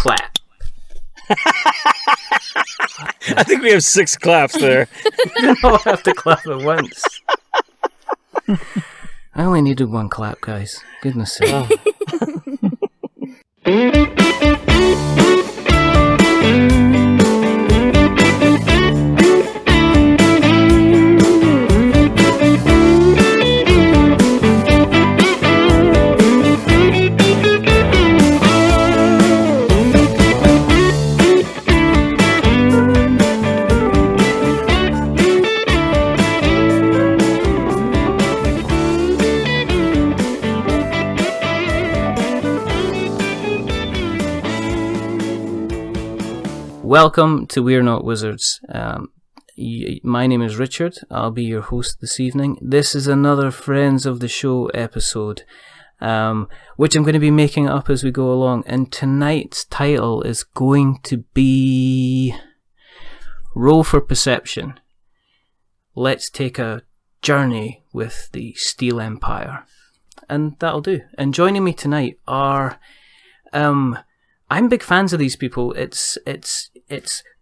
clap. I think we have 6 claps there. You don't have to clap at once. I only needed 1 clap, guys. Goodness sake. Welcome to We're Not Wizards. My name is Richard. I'll be your host this evening. This is another Friends of the Show episode, which I'm going to be making up as we go along. And tonight's title is going to be Roll for Perception. Let's take a journey with the Steel Empire. And that'll do. And joining me tonight are... I'm big fans of these people. It's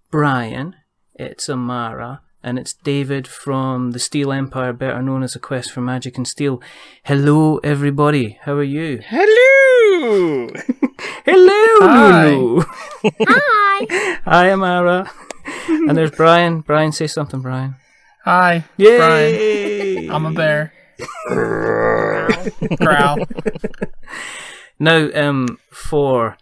Brian, it's Amara, and it's David from the Steel Empire, better known as A Quest for Magic and Steele. Hello, everybody. How are you? Hello! Hello! Hi! Hi, Amara. And there's Brian. Brian, say something, Brian. Hi, Yay! Brian. I'm a bear. Growl. Now, for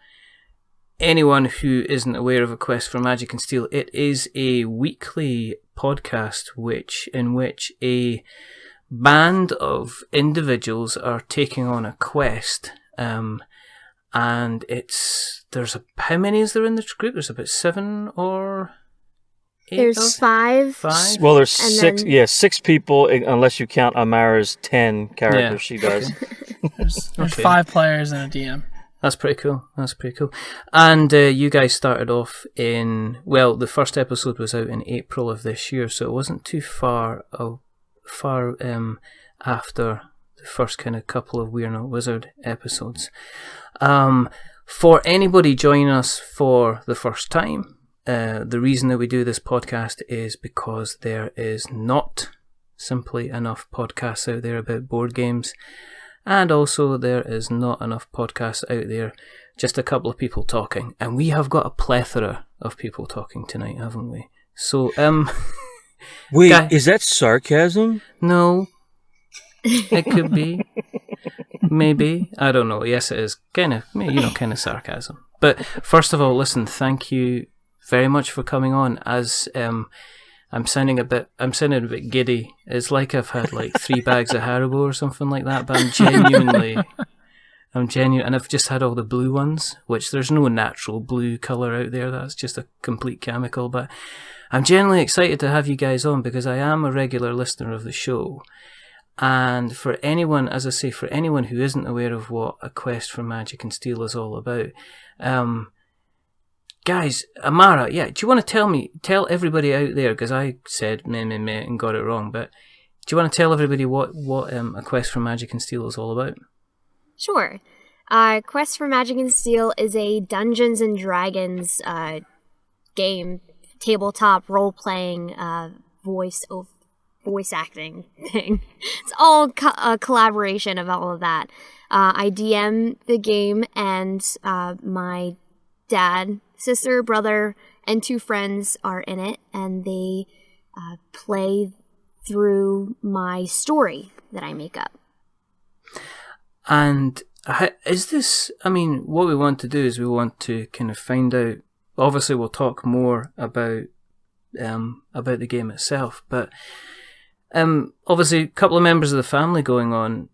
anyone who isn't aware of A Quest for Magic and Steele, it is a weekly podcast in which a band of individuals are taking on a quest, and how many is there in the group? There's about 7 or 8. There's 5. 5? Well, there's And 6. then- Yeah, 6 people, unless you count Amara's 10 characters Yeah. she does. There's Okay. 5 players and a DM. That's pretty cool. And you guys started off the first episode was out in April of this year, so it wasn't too far after the first kind of couple of We're Not Wizard episodes. For anybody joining us for the first time, the reason that we do this podcast is because there is not simply enough podcasts out there about board games. And also there is not enough podcasts out there, just a couple of people talking. And we have got a plethora of people talking tonight, haven't we? So, Wait, is that sarcasm? no. It could be. Maybe. I don't know. Yes, it is. Kind of sarcasm. But first of all, listen, thank you very much for coming on. As I'm sounding a bit giddy. It's like I've had like 3 bags of Haribo or something like that, but I'm genuine, and I've just had all the blue ones, which there's no natural blue colour out there, that's just a complete chemical, but I'm genuinely excited to have you guys on because I am a regular listener of the show. And for anyone who isn't aware of what A Quest for Magic and Steele is all about, guys, Amara, do you want to tell everybody out there, because I said meh and got it wrong, but do you want to tell everybody what A Quest for Magic and Steele is all about? Sure. Quest for Magic and Steele is a Dungeons and Dragons game, tabletop role-playing, voice acting thing. It's all a collaboration of all of that. I DM the game, and my dad, sister, brother, and 2 friends are in it, and they play through my story that I make up. And is this, what we want to do is we want to kind of find out, obviously we'll talk more about the game itself, but obviously a couple of members of the family going on.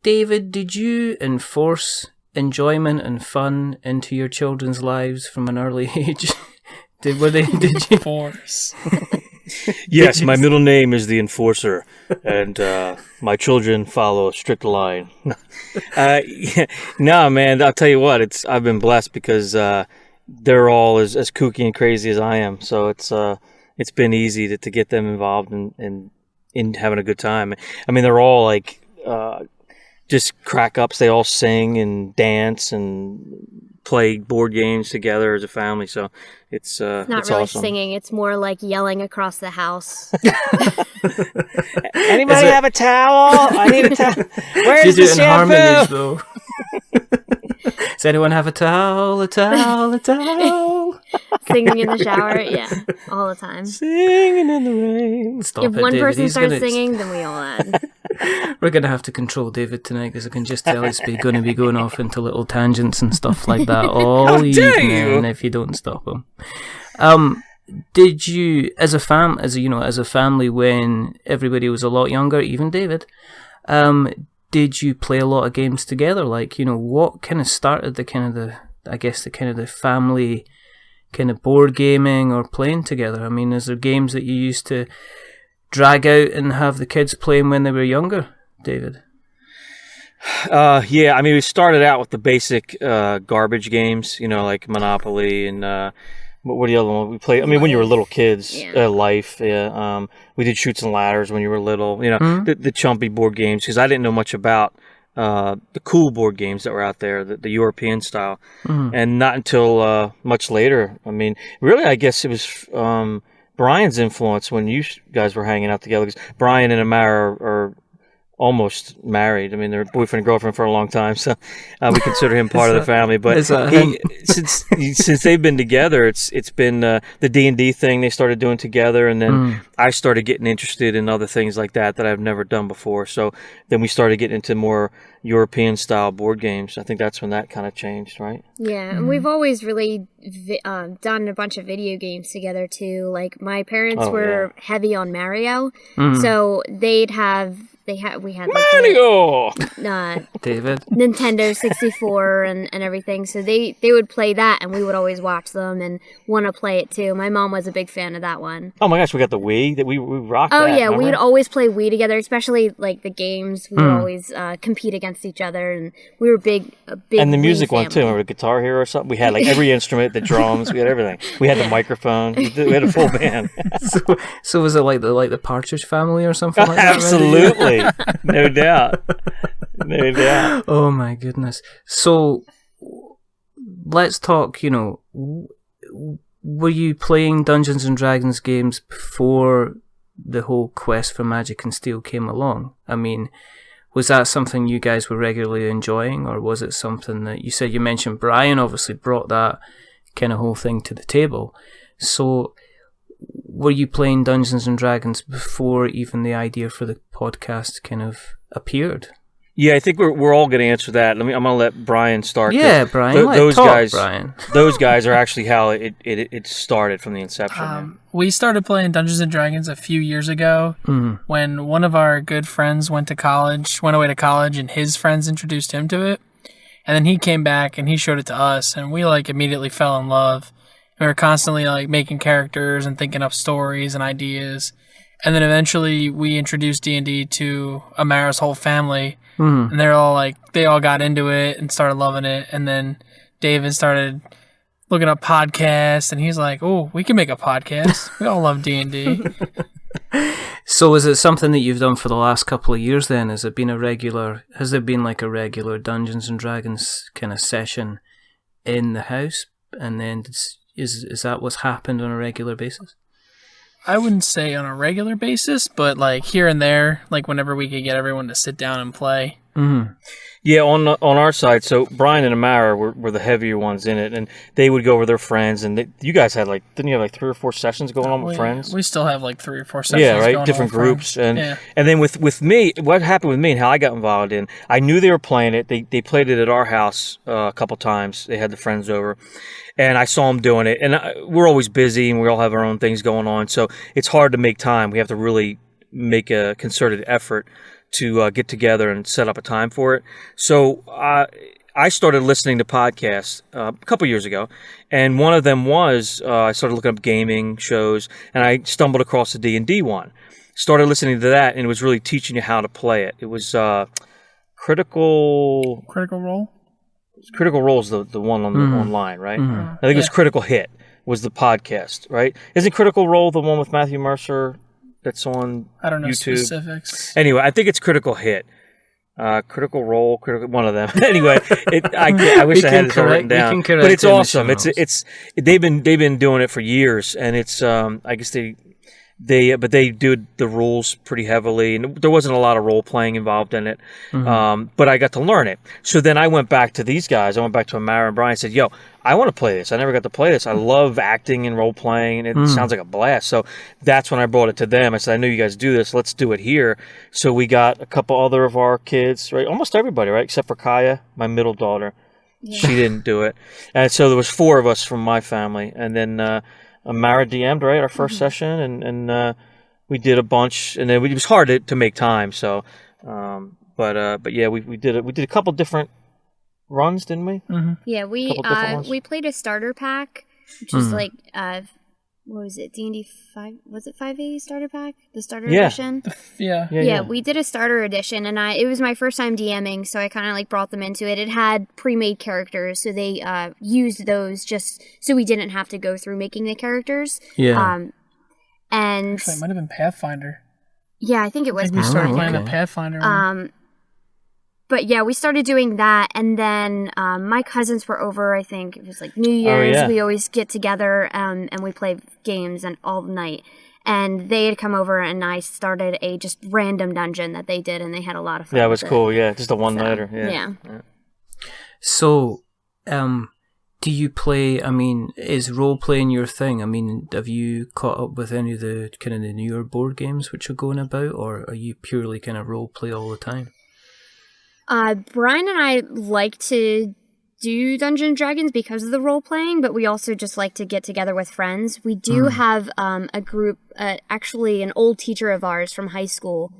David, did you enforce enjoyment and fun into your children's lives from an early age? Did you Force. Yes, my middle name is the Enforcer, and my children follow a strict line. No, man, I'll tell you what, I've been blessed because they're all as kooky and crazy as I am, so it's been easy to get them involved in having a good time. I mean, they're all like just crack ups. They all sing and dance and play board games together as a family. So it's Not it's really awesome. singing. It's more like yelling across the house. Anybody have a towel? I need a towel. Where's You the do it in shampoo? harmonies, though. Does anyone have a towel? A towel? A towel? Singing in the shower. Yeah, all the time. Singing in the rain. Stop If it, one David. person He's starts gonna- singing, then we all add. We're going to have to control David tonight because I can just tell he's going to be going off into little tangents and stuff like that all How dare evening you? if you don't stop him. Did you, as a family, when everybody was a lot younger, even David, did you play a lot of games together? Like, what kind of started the family kind of board gaming or playing together? I mean, is there games that you used to drag out and have the kids playing when they were younger, David? Yeah, I mean, we started out with the basic garbage games, like Monopoly and what are the other one we played? I mean, when you were little kids, Yeah. Life. Yeah, we did Chutes and Ladders when you were little. The chumpy board games, because I didn't know much about the cool board games that were out there, the European style, and not until much later. I mean, really, I guess it was Brian's influence when you guys were hanging out together. Because Brian and Amara are almost married. I mean, they're boyfriend and girlfriend for a long time, so we consider him part of the family. But since they've been together, it's been the D&D thing they started doing together, and then I started getting interested in other things like that I've never done before. So then we started getting into more European style board games. I think that's when that kind of changed, right? Yeah, and we've always really done a bunch of video games together too. Like my parents were heavy on Mario, so we had like Mario! David? Nintendo 64 and everything. So they would play that, and we would always watch them and want to play it too. My mom was a big fan of that one. Oh my gosh, we got the Wii that we rocked. Oh that, yeah, remember? we'd always play Wii together, especially like the games. We would always compete against each other, and we were a big. And the Wii music one too. family. Remember the Guitar Hero or something? We had like every instrument, the drums, we had everything. We had the microphone. We had a full band. So was it like the Partridge Family or something like that? Absolutely, no doubt, no doubt. Oh my goodness. So let's talk. Were you playing Dungeons and Dragons games before the whole quest for Magic and Steele came along? I mean, was that something you guys were regularly enjoying, or was it something that you mentioned Brian obviously brought that kind of whole thing to the table? So were you playing Dungeons and Dragons before even the idea for the podcast kind of appeared? Yeah, I think we're all going to answer that. I'm going to let Brian start. Yeah, Brian. Those guys, Brian. those guys are actually how it started from the inception. We started playing Dungeons and Dragons a few years ago when one of our good friends went away to college, and his friends introduced him to it. And then he came back and he showed it to us, and we immediately fell in love. We were constantly making characters and thinking up stories and ideas. And then eventually we introduced D&D to Amara's whole family. And they're all they all got into it and started loving it. And then David started looking up podcasts, and he's like, "Oh, we can make a podcast. We all love D&D." So is it something that you've done for the last couple of years then? Has there been a regular Dungeons and Dragons kind of session in the house? And then is that what's happened on a regular basis? I wouldn't say on a regular basis, but here and there, whenever we could get everyone to sit down and play. Mm-hmm. Yeah, on our side, so Brian and Amara were the heavier ones in it, and they would go with their friends, and you guys had didn't you have 3 or 4 sessions going on with friends? We still have 3 or 4 sessions. Yeah, right. Going Different on with groups, friends. and then with me, what happened with me and how I got involved in, I knew they were playing it. They played it at our house a couple times. They had the friends over, and I saw them doing it. And we're always busy, and we all have our own things going on, so it's hard to make time. We have to really make a concerted effort to get together and set up a time for it. So I started listening to podcasts a couple years ago, and one of them was I started looking up gaming shows, and I stumbled across the D&D one. Started listening to that, and it was really teaching you how to play it. It was Critical Role? Critical Role is the one on the online, right? Mm-hmm. I think it was Critical Hit was the podcast, right? Isn't Critical Role the one with Matthew Mercer that's on I don't know YouTube? specifics. Anyway, I think it's Critical Hit. Critical Role, one of them. Anyway, I wish I had it all written down. But it's awesome. It's they've been doing it for years, and it's I guess but they do the rules pretty heavily, and there wasn't a lot of role playing involved in it. But I got to learn it. So then I went back to these guys. I went back to Amara and Brian and said, "Yo, I want to play this. I never got to play this. I love acting and role playing, and it sounds like a blast." So that's when I brought it to them. I said, "I know you guys do this. Let's do it here." So we got a couple other of our kids, right? Almost everybody, right? Except for Kaya, my middle daughter. Yeah. She didn't do it. And so there was 4 of us from my family, and then Amara DM'd, right, our first session, and we did a bunch, and then it was hard to make time. So, but yeah, we did it. We did a couple different runs, didn't we? Yeah, we played a starter pack, which is like what was it? D&D 5? Was it 5e starter pack? The starter edition. Yeah. We did a starter edition, and it was my first time DMing, so I kind of like brought them into it. It had pre-made characters, so they used those just so we didn't have to go through making the characters. Yeah. And actually, it might have been Pathfinder. Yeah, I think it was. We started playing a Pathfinder one. But yeah, we started doing that, and then my cousins were over. I think it was like New Year's. We always get together and we play games and all night. And they had come over, and I started a just random dungeon that they did, and they had a lot of fun. Yeah, it was cool. Yeah, just a one-nighter. Yeah. So, do you play? I mean, is role playing your thing? I mean, have you caught up with any of the kind of the newer board games which are going about, or are you purely kind of role play all the time? Brian and I like to do Dungeons & Dragons because of the role-playing, but we also just like to get together with friends. We do have a group, actually an old teacher of ours from high school,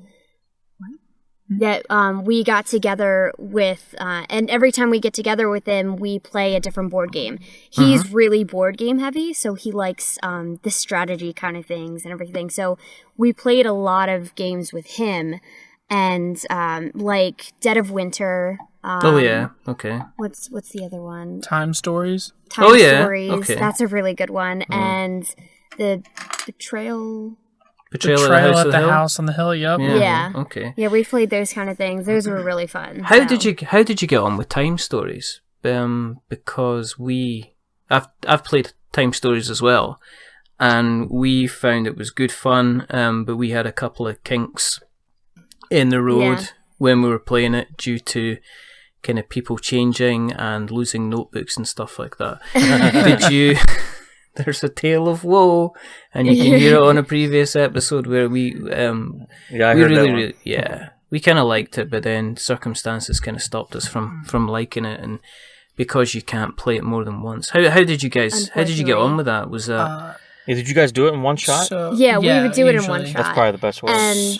that we got together with, and every time we get together with him, we play a different board game. He's really board game heavy, so he likes the strategy kind of things and everything. So we played a lot of games with him. And like Dead of Winter. Okay. What's the other one? Time Stories. Stories. Okay. That's a really good one. And the Betrayal at the House on the Hill. Yep. Yeah. Okay. Yeah, we played those kind of things. Those were really fun. How did you get on with Time Stories? Because I've played Time Stories as well, and we found it was good fun. But we had a couple of kinks in the road when we were playing it due to kind of people changing and losing notebooks and stuff like that. Did you? There's a tale of woe, and you can hear it on a previous episode where we we kind of liked it, but then circumstances kind of stopped us from liking it, and because you can't play it more than once. How did you guys? How did you get on with that? Was that? Did you guys do it in one shot? We would do it in one shot. That's probably the best way. And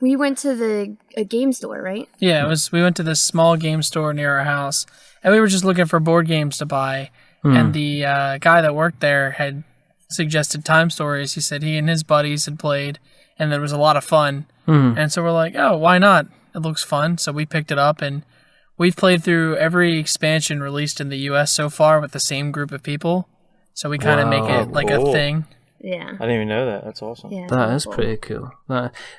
we went to a game store, right? Yeah, we went to this small game store near our house, and we were just looking for board games to buy. And the guy that worked there had suggested Time Stories. He said he and his buddies had played, and there was a lot of fun. And so we're like, oh, why not? It looks fun. So we picked it up, and we've played through every expansion released in the U.S. so far with the same group of people. So we kind of make it like a thing. Yeah. I didn't even know that. That's awesome. Yeah, that is pretty cool.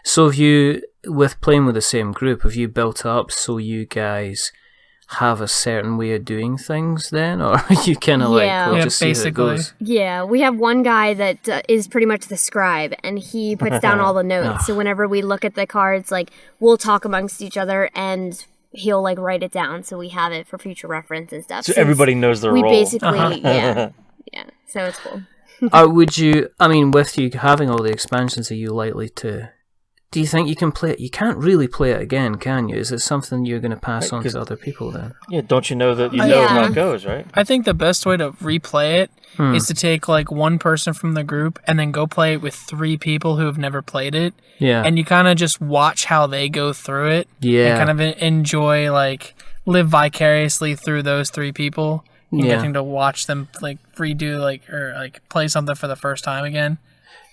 So have you, with playing with the same group, have you built up so you guys have a certain way of doing things then? Or are you kind of just see how it goes? Yeah, we have one guy that is pretty much the scribe, and he puts down all the notes. So whenever we look at the cards, like, we'll talk amongst each other, and he'll like write it down so we have it for future reference and stuff. So everybody knows their role. We basically, yeah, so it's cool. With you having all the expansions, are you likely to... Do you think you can play it? You can't really play it again, can you? Is it something you're going to pass on to other people then? Yeah, don't you know that know how it goes, right? I think the best way to replay it is to take like one person from the group and then go play it with 3 people who have never played it. Yeah. And you kind of just watch how they go through it. Yeah. And kind of enjoy, like, live vicariously through those 3 people. And getting to watch them like redo or play something for the first time again.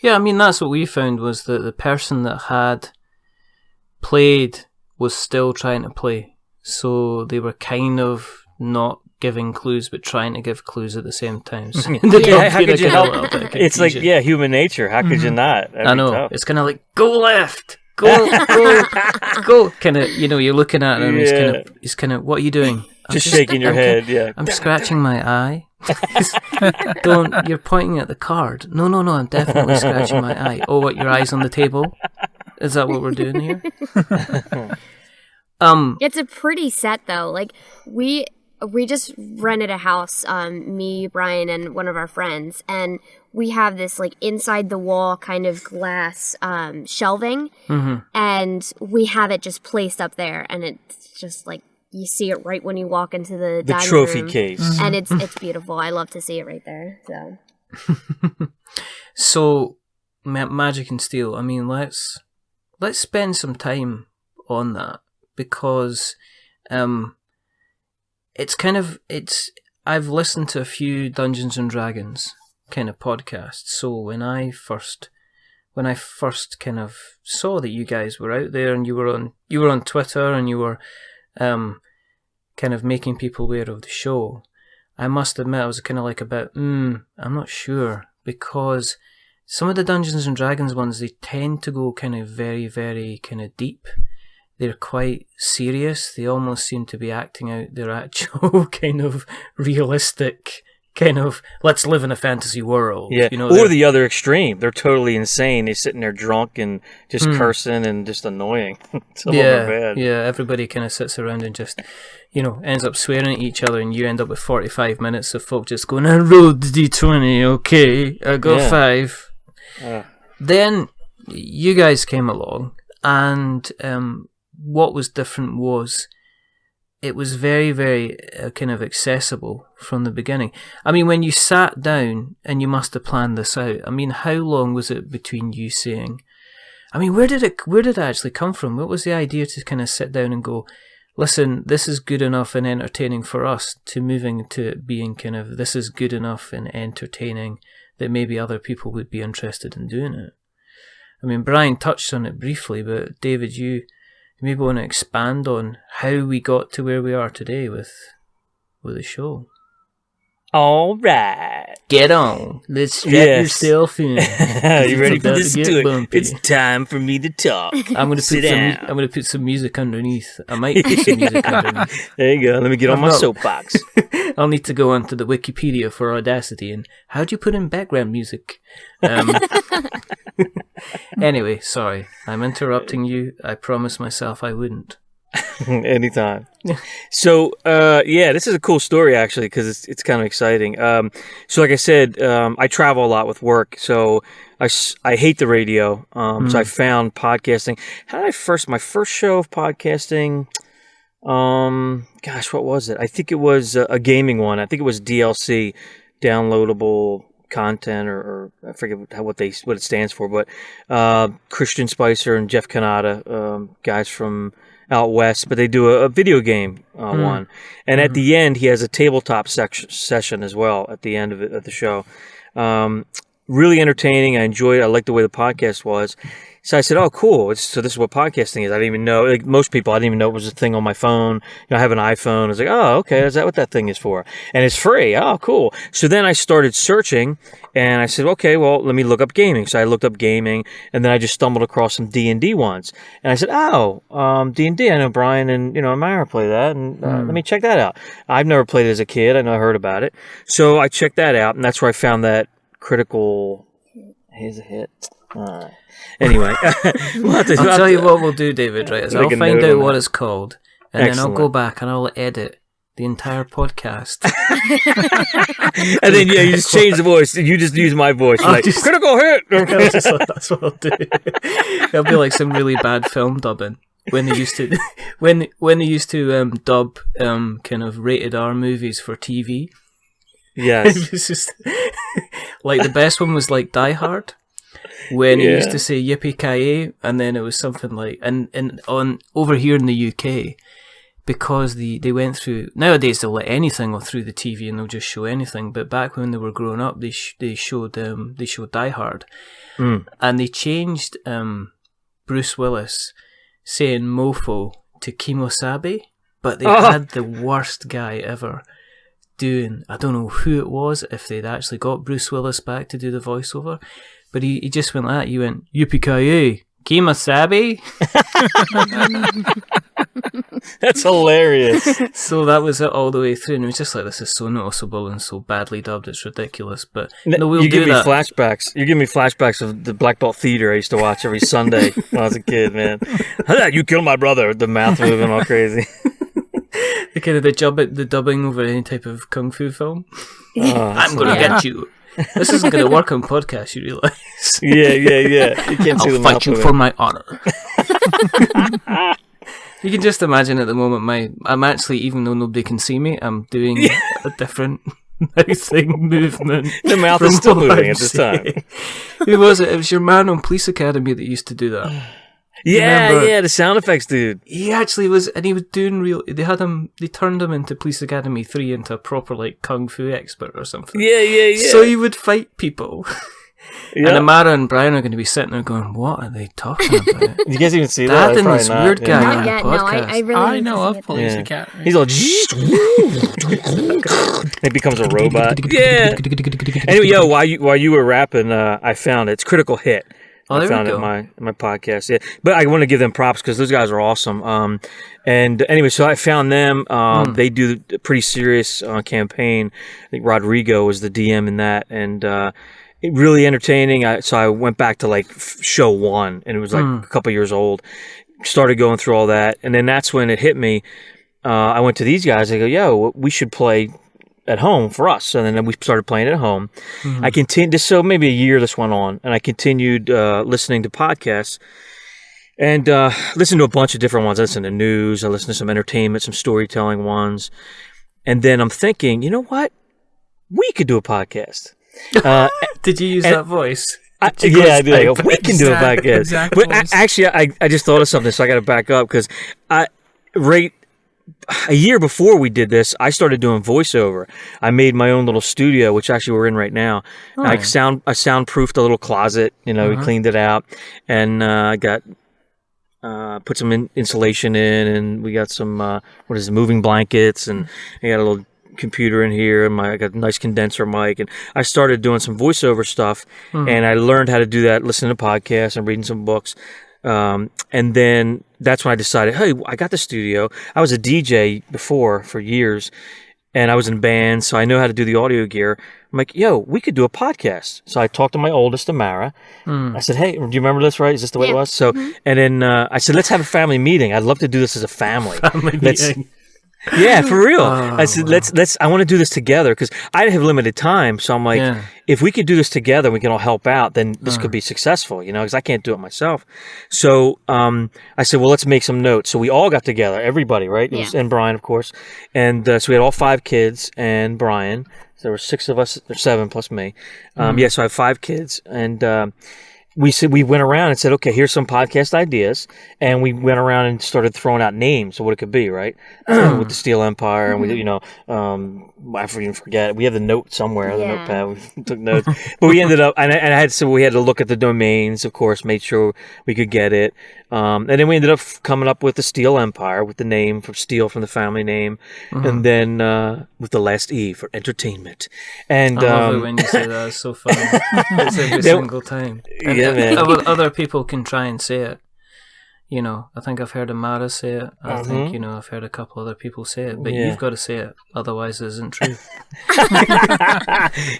Yeah, I mean, that's what we found was that the person that had played was still trying to play. So they were kind of not giving clues, but trying to give clues at the same time. So how could you help? It's like, human nature. How could you not? I know. Tough. It's kind of like, go left, go. Kind of, you're looking at him. He's kind of, what are you doing? Just shaking your head. Yeah. I'm scratching my eye. You're pointing at the card. No, I'm definitely scratching my eye. Oh, what, your eye's on the table? Is that what we're doing here? It's a pretty set though. Like we just rented a house, me, Brian, and one of our friends, and we have this like inside the wall kind of glass shelving, and we have it just placed up there, and it's just like you see it right when you walk into the dining trophy room, case, and it's beautiful. I love to see it right there. So, Magic and Steele. I mean, let's spend some time on that because I've listened to a few Dungeons and Dragons kind of podcasts. So when I first kind of saw that you guys were out there and you were on Twitter and you were kind of making people aware of the show, I must admit I was kind of like I'm not sure, because some of the Dungeons and Dragons ones, they tend to go kind of very, very kind of deep. They're quite serious. They almost seem to be acting out their actual kind of realistic kind of, let's live in a fantasy world. Yeah, or the other extreme. They're totally insane. They're sitting there drunk and just cursing and just annoying. Some of them are bad. Yeah, everybody kind of sits around and just, ends up swearing at each other, and you end up with 45 minutes of folk just going, I rolled the D20, okay, I got 5. Then you guys came along, and what was different was it was very, very kind of accessible from the beginning. I mean, when you sat down, and you must have planned this out, I mean, how long was it between you saying, I mean, where did it actually come from? What was the idea to kind of sit down and go, listen, this is good enough and entertaining for us, to moving to being kind of, this is good enough and entertaining that maybe other people would be interested in doing it? I mean, Brian touched on it briefly, but David, you maybe want to expand on how we got to where we are today with the show. All right. Get on. Let's strap yourself in. You ready for this? Do it. Bumpy. It's time for me to talk. I'm going to put some music underneath. I might put some music underneath. There you go. Let me get on my soapbox. I'll need to go onto the Wikipedia for Audacity. And how do you put in background music? Anyway, sorry. I'm interrupting you. I promised myself I wouldn't. Anytime. So, this is a cool story actually, because it's kind of exciting. So like I said, I travel a lot with work, so I hate the radio. So I found podcasting. How did my first show of podcasting? What was it? I think it was a gaming one. I think it was DLC, downloadable content, or I forget what it stands for, but Christian Spicer and Jeff Kanata, guys from out west, but they do a video game one, and at the end he has a tabletop session as well at the end of the show. Really entertaining. I enjoyed it. I liked the way the podcast was. So I said, oh, cool. So this is what podcasting is. I didn't even know, like most people, I didn't even know it was a thing on my phone. I have an iPhone. I was like, oh, okay. Is that what that thing is for? And it's free. Oh, cool. So then I started searching, and I said, okay, well, let me look up gaming. So I looked up gaming, and then I just stumbled across some D&D ones. And I said, D&D. I know Brian and, Amara play that, and let me check that out. I've never played it as a kid. I know I heard about it. So I checked that out, and that's where I found that critical. Here's a hit. All right. Anyway, I'll tell you what we'll do, David, right? Is I'll find out what it's called, and then I'll go back and I'll edit the entire podcast. And then, you just change the voice. You just use my voice. Critical hit! That's what I'll do. It'll be like some really bad film dubbing. When they used to, when they used to dub kind of rated R movies for TV. Yes. It was just, like the best one was like Die Hard. When he used to say yippee-ki-yay, and then it was something like, and on over here in the UK, because they went through, nowadays they'll let anything go through the TV and they'll just show anything, but back when they were growing up, they showed Die Hard, and they changed Bruce Willis saying mofo to Kimosabe, but they had the worst guy ever doing, I don't know who it was, if they'd actually got Bruce Willis back to do the voiceover, but he just went like that. You went, yippee-ki-yay, Kimasabi? That's hilarious. So that was it all the way through, and it was just like, this is so noticeable and so badly dubbed, it's ridiculous. But no, we'll you do give me that. flashbacks. You give me flashbacks of the Black Belt Theater I used to watch every Sunday when I was a kid, man. You killed my brother. The mouth moving all crazy. The kind of the dubbing over any type of kung fu film. I'm going to get you. This isn't going to work on podcast, you realise? Yeah. You can't see the I'll mouth fight you moving. for my honor. You can just imagine at the moment, I'm actually, even though nobody can see me, I'm doing a different mouthing movement. The mouth is still moving at this time. Who was it? It was your man on Police Academy that used to do that. Yeah, the sound effects dude. He actually was, and he was doing real. They turned him into Police Academy 3 into a proper like kung fu expert or something. Yeah. So he would fight people. Yeah. And Amara and Brian are going to be sitting there going, "What are they talking about?" You guys even see that? Dad and this weird guy Not on yet. a podcast. No, I really. I know need of to see Police Yeah. Academy. He's all. He becomes a robot. Yeah. Anyway, while you were rapping, I found it. It's Critical Hit. Oh, I there we found it go. in my podcast. Yeah, but I want to give them props because those guys are awesome. And anyway, so I found them. They do a pretty serious campaign. I think Rodrigo was the DM in that, and it really entertaining. So I went back to like show 1, and it was like a couple years old. Started going through all that, and then that's when it hit me. I went to these guys. I go, "Yo, we should play at home for us." And then we started playing at home. I continued, so maybe a year this went on, and I continued listening to podcasts and listened to a bunch of different ones. I listened to news, I listened to some entertainment, some storytelling ones. And then I'm thinking, you know what? We could do a podcast. Did you use that voice? I do. Like, we can do a podcast. Exactly. But actually, I just thought of something, so I got to back up because a year before we did this, I started doing voiceover. I made my own little studio, which actually we're in right now. I soundproofed a little closet. We cleaned it out, and I got put some insulation in, and we got some moving blankets, and I got a little computer in here, and I got a nice condenser mic, and I started doing some voiceover stuff, and I learned how to do that, listening to podcasts and reading some books. And then that's when I decided, hey, I got the studio. I was a DJ before for years, and I was in bands, so I know how to do the audio gear. I'm like, yo, we could do a podcast. So I talked to my oldest, Amara. I said, hey, do you remember this, right? Is this the way it was? So, and then I said, let's have a family meeting. I'd love to do this as a family. Meeting. Yeah, for real. I said, let's. I want to do this together because I have limited time. So I'm like, if we could do this together, we can all help out. Then this could be successful, because I can't do it myself. So I said, well, let's make some notes. So we all got together, everybody, right? And Brian, of course. And so we had all 5 kids and Brian. So there were 6 of us, or 7 plus me. So I have 5 kids, and we went around and said, okay, here's some podcast ideas, and we went around and started throwing out names of what it could be, right? With the Steel Empire, and we, I forget. We have the note somewhere, the notepad. We took notes, but we ended up, and we had to look at the domains, of course, made sure we could get it, and then we ended up coming up with the Steel Empire with the name from Steel from the family name, and then with the last E for entertainment. And I love it when you say that. It's so fun. It's every single time. And man. Other people can try and say it. I think I've heard Amara say it. I think, I've heard a couple other people say it. But you've got to say it. Otherwise, it isn't true.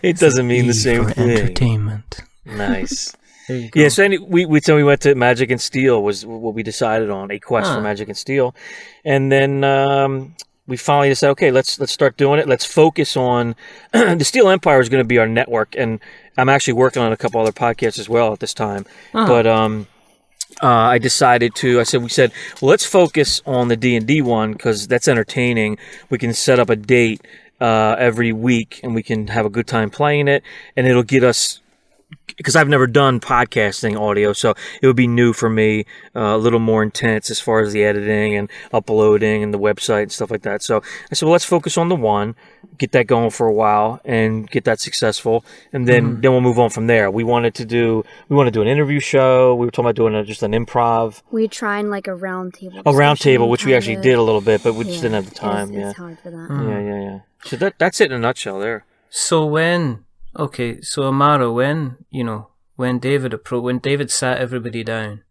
It doesn't mean the same thing. Entertainment. Nice. There you go. Yeah, so we went to Magic and Steele was what we decided on, a quest for Magic and Steele. And then we finally decided, okay, let's start doing it. Let's focus on the Steel Empire is going to be our network, and I'm actually working on a couple other podcasts as well at this time. But we said, well, let's focus on the D&D one because that's entertaining. We can set up a date every week, and we can have a good time playing it, and it'll get us. Because I've never done podcasting audio, so it would be new for me, a little more intense as far as the editing and uploading and the website and stuff like that. So I said, well, let's focus on the one, get that going for a while and get that successful, and then we'll move on from there. We want to do an interview show. We were talking about doing just an improv. We tried like a round table. A round table, which we actually did a little bit, but we just didn't have the time. It's hard for that. Yeah. So that's it in a nutshell there. So so Amara, when David sat everybody down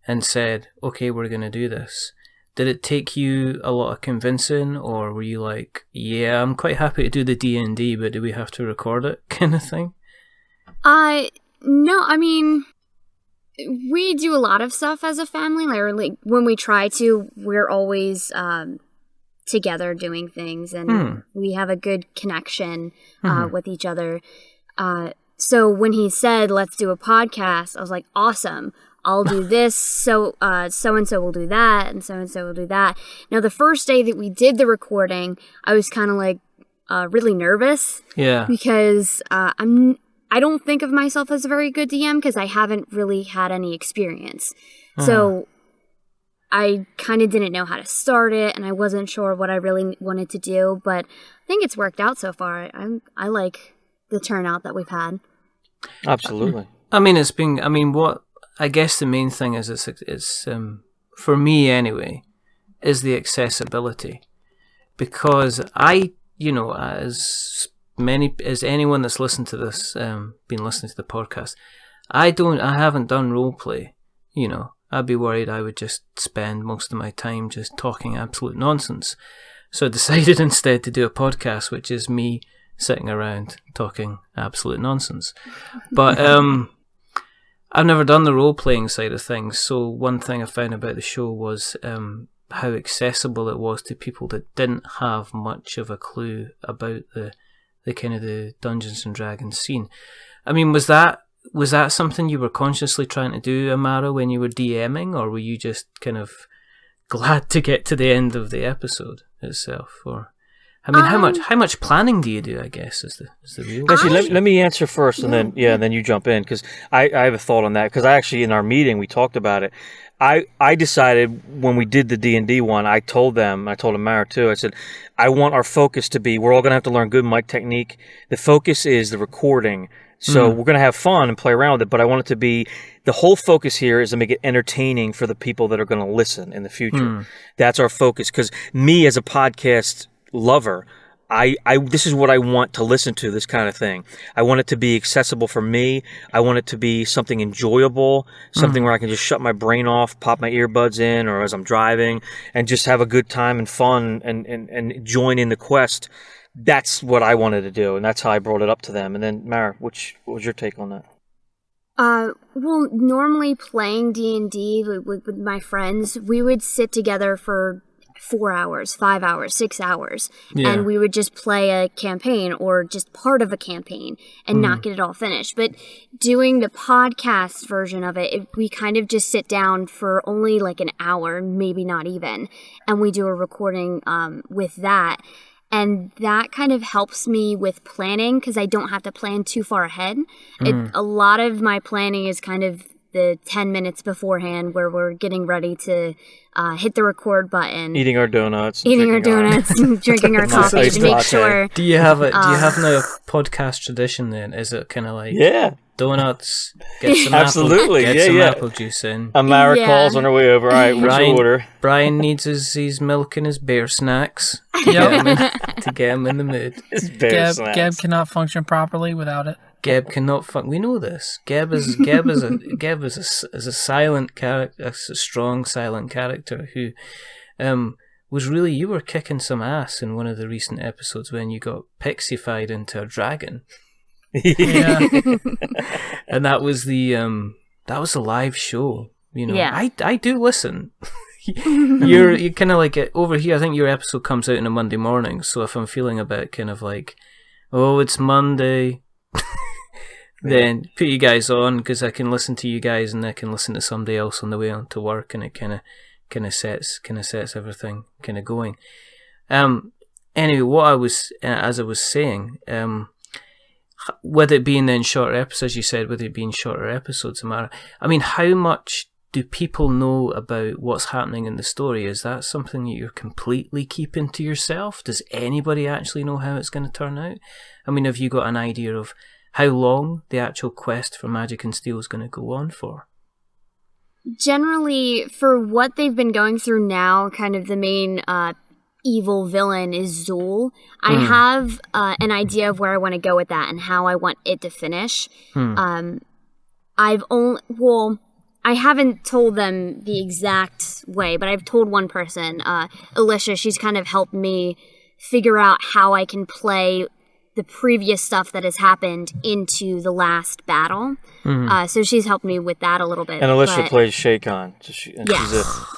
and said, okay, we're going to do this, did it take you a lot of convincing, or were you like, yeah, I'm quite happy to do the D&D, but do we have to record it kind of thing? No, I mean, we do a lot of stuff as a family. Like when we try to, we're always together doing things, and we have a good connection with each other. So when he said, let's do a podcast, I was like, awesome. I'll do this, so-and-so will do that, and so-and-so will do that. Now, the first day that we did the recording, I was kind of like really nervous. Yeah. Because I don't think of myself as a very good DM because I haven't really had any experience. So I kind of didn't know how to start it, and I wasn't sure what I really wanted to do, but I think it's worked out so far. I like the turnout that we've had. Absolutely. I mean, what I guess the main thing is it's for me anyway, is the accessibility, because as anyone that's listened to this, been listening to the podcast, I haven't done roleplay. I'd be worried I would just spend most of my time just talking absolute nonsense. So I decided instead to do a podcast, which is me sitting around talking absolute nonsense. But I've never done the role-playing side of things, so one thing I found about the show was how accessible it was to people that didn't have much of a clue about the kind of the Dungeons and Dragons scene. I mean, was that something you were consciously trying to do, Amara, when you were DMing, or were you just kind of glad to get to the end of the episode itself? Or, I mean, how much planning do you do, I guess, is the real... Actually, let me answer first, and then then you jump in, because I have a thought on that, because in our meeting, we talked about it. I decided when we did the D&D one, I told Amara too, I said, I want our focus to be, we're all going to have to learn good mic technique. The focus is the recording. So we're going to have fun and play around with it, but I want it to be, the whole focus here is to make it entertaining for the people that are going to listen in the future. That's our focus, because me as a podcast lover, this is what I want to listen to, this kind of thing. I want it to be accessible for me. I want it to be something enjoyable, something where I can just shut my brain off, pop my earbuds in, or as I'm driving, and just have a good time and fun and join in the quest. That's what I wanted to do, and that's how I brought it up to them. And then, Mara, what was your take on that? Well, normally playing D&D with my friends, we would sit together for 4 hours, 5 hours, 6 hours, and we would just play a campaign or just part of a campaign and not get it all finished. But doing the podcast version of it, we kind of just sit down for only like an hour, maybe not even, and we do a recording with that. And that kind of helps me with planning because I don't have to plan too far ahead. A lot of my planning is kind of the 10 minutes beforehand where we're getting ready to hit the record button. Eating our donuts. And drinking our coffee to make sure. Do you have now a podcast tradition then? Is it kind of like donuts, get some absolutely, apple juice in. Amara calls on her way over. All right, what's your order? Brian needs his milk and his bear snacks to get him in the mood. Gab cannot function properly without it. Gab cannot we know this. Gab is a silent character, a strong silent character who was really, you were kicking some ass in one of the recent episodes when you got pixified into a dragon. And that was the live show. I do listen. You're kind of like over here. I think your episode comes out on a Monday morning. So if I'm feeling a bit kind of like, oh, it's Monday, then put you guys on because I can listen to you guys and I can listen to somebody else on the way on to work, and it kind of sets everything kind of going. Anyway, what I was as I was saying, with it being then shorter episodes, as you said, with it being shorter episodes, Amara, I mean, how much do people know about what's happening in the story? Is that something that you're completely keeping to yourself? Does anybody actually know how it's going to turn out? I mean, have you got an idea of how long the actual quest for Magic and Steele is going to go on for? Generally, for what they've been going through now, kind of the main evil villain is Zool. I have an idea of where I want to go with I want it to finish. I I haven't told them the exact way, but I've told one person, Alicia, she's kind of helped me figure out how I can play the previous stuff that has happened into the last battle. So she's helped me with that a little bit. And Alicia plays Shakon. She's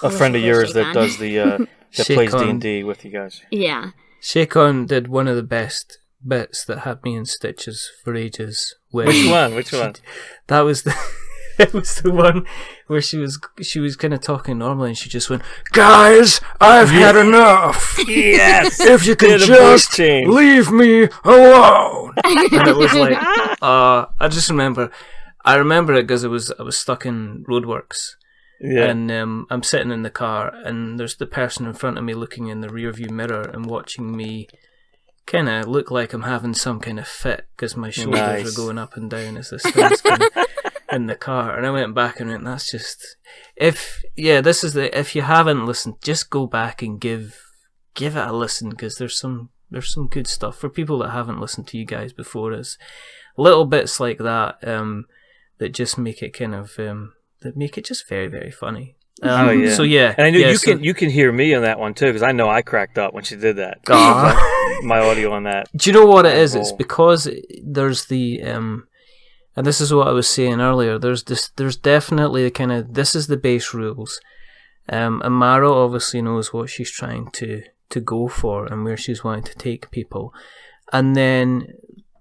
a friend of yours that does that plays D&D with you guys. Yeah. Shakon did one of the best bits that had me in stitches for ages. Which one? That was the... It was the one where she was kind of talking normally, and she just went, "Guys, I've had enough. Yes, if you can just leave me alone." And it was like, I remember it because I was stuck in roadworks, and I'm sitting in the car, and there's the person in front of me looking in the rearview mirror and watching me kind of look like I'm having some kind of fit because my shoulders are going up and down as this thing's in the car. And I went back and went, that's just... If you haven't listened, just go back and give it a listen, because there's some good stuff. For people that haven't listened to you guys before, is little bits like that that just make it kind of... that make it just very, very funny. So yeah, and I know you can hear me on that one too, because I know I cracked up when she did that. My audio on that. Do you know what it is? It's because there's the and this is what I was saying earlier. There's definitely the kind of, this is the base rules. Amara obviously knows what she's trying to go for and where she's wanting to take people, and then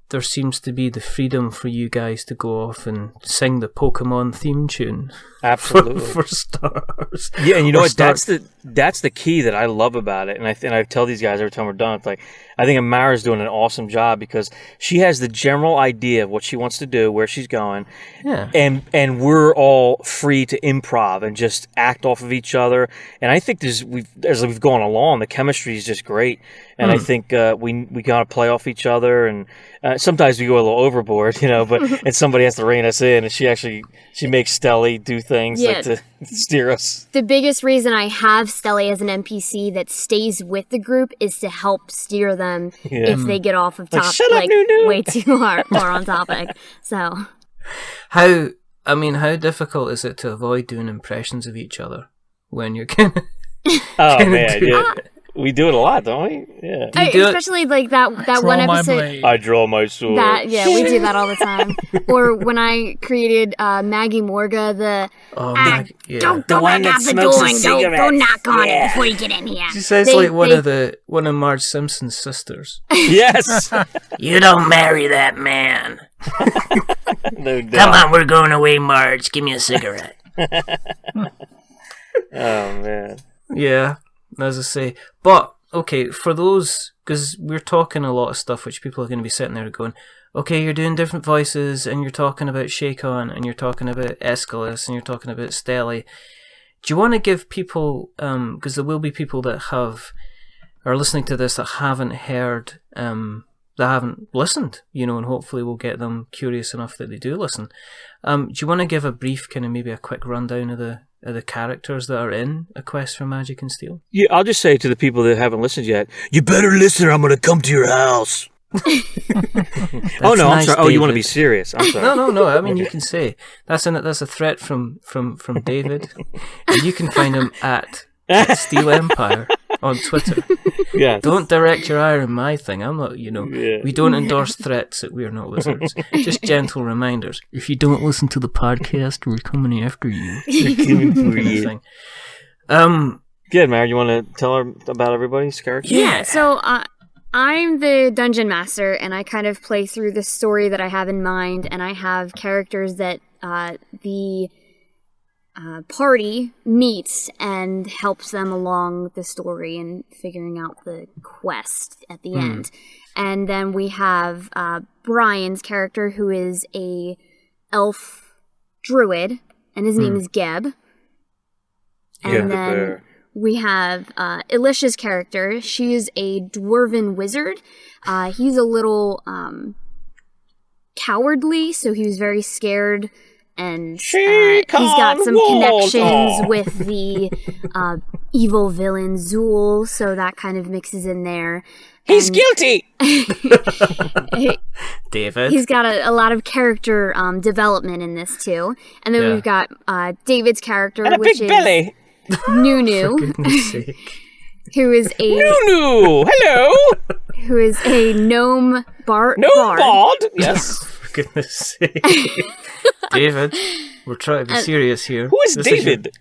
there seems to be the freedom for you guys to go off and sing the Pokemon theme tune. Absolutely. For stars. Yeah, and you know what? That's the key that I love about it. And I tell these guys every time we're done, it's like, I think Amara's doing an awesome job because she has the general idea of what she wants to do, where she's going. Yeah. And we're all free to improv and just act off of each other. And I think as we've gone along, the chemistry is just great. And I think we got to play off each other, and sometimes we go a little overboard, but and somebody has to rein us in, and she makes Stelly do things like to steer us. The biggest reason I have Stelly as an NPC that stays with the group is to help steer them if they get off of topic, way too far on topic. So, how difficult is it to avoid doing impressions of each other when you're kind of? Oh man, yeah. We do it a lot, don't we? Yeah. Especially like that one episode. I draw my sword. We do that all the time. Or when I created Maggie Morga, don't go back out the door and go knock on it before you get in here. She sounds like one of Marge Simpson's sisters. Yes. You don't marry that man. No doubt. Come on, we're going away, Marge. Give me a cigarette. Oh man. Yeah. As I say, but okay, for those, because we're talking a lot of stuff which people are going to be sitting there going, okay, you're doing different voices, and you're talking about Shakon, and you're talking about Aeschylus, and you're talking about Stelly. Do you want to give people, because there will be people that are listening to this that haven't heard, that haven't listened, and hopefully we'll get them curious enough that they do listen. Do you want to give a brief, kind of maybe a quick rundown of the characters that are in A Quest for Magic and Steele? Yeah, I'll just say to the people that haven't listened yet, you better listen or I'm going to come to your house. Oh, no, I'm sorry. Oh, you want to be serious. I'm sorry. No. I mean, you can say. That's a threat from David. And you can find him at Steel Empire on Twitter. Yeah. Don't direct your ire in my thing. I'm not, we don't endorse threats at We're Not Wizards. Just gentle reminders. If you don't listen to the podcast, we're coming after you. We're coming for you. Good, Mary. You want to tell her about everybody's character? Yeah. So I'm the dungeon master, and I kind of play through the story that I have in mind, and I have characters that the party meets and helps them along the story and figuring out the quest at the end. And then we have Brian's character, who is a elf druid, and his name is Geb. And then we have Alicia's character. She is a dwarven wizard. He's a little cowardly, so he was very scared. And he's got some connections with the evil villain Zool, so that kind of mixes in there. He's guilty! David. He's got a lot of character development in this, too. And then we've got David's character, and a which big is belly. Nunu. For goodness sake. Who is a Nunu! Hello! who is a gnome bard. Bard? Yes. For goodness sake. David, we're trying to be serious here. Who is David?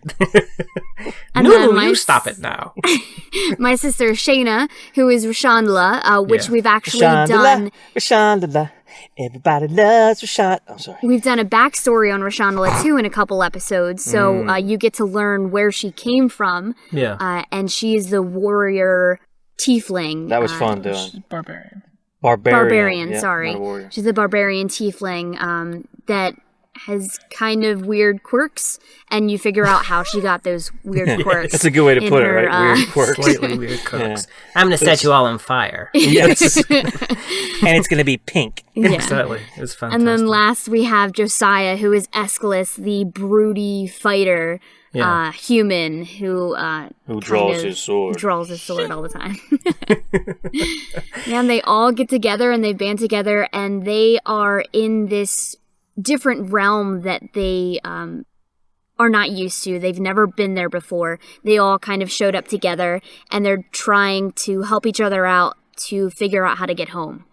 And No, then my you stop it now. My sister Shayna, who is Rashandla, which we've actually done. Rashandla. Everybody loves Rashand. I'm sorry. We've done a backstory on Rashandla too in a couple episodes, so you get to learn where she came from. Yeah. And she is the warrior tiefling. That was fun doing. Barbarian. Barbarian, Yeah, sorry. not a warrior. She's the barbarian tiefling that has kind of weird quirks, and you figure out how she got those weird quirks. That's a good way to put it, her, right? Weird quirks. Slightly weird quirks. I'm going to set you all on fire. Yes. And it's going to be pink. Yeah. Exactly. It's fantastic. And then last we have Josiah, who is Aeschylus, the broody fighter, human who draws his sword. Draws his sword all the time. And they all get together and they band together, and they are in this different realm that they are not used to. They've never been there before. They all kind of showed up together, and they're trying to help each other out to figure out how to get home.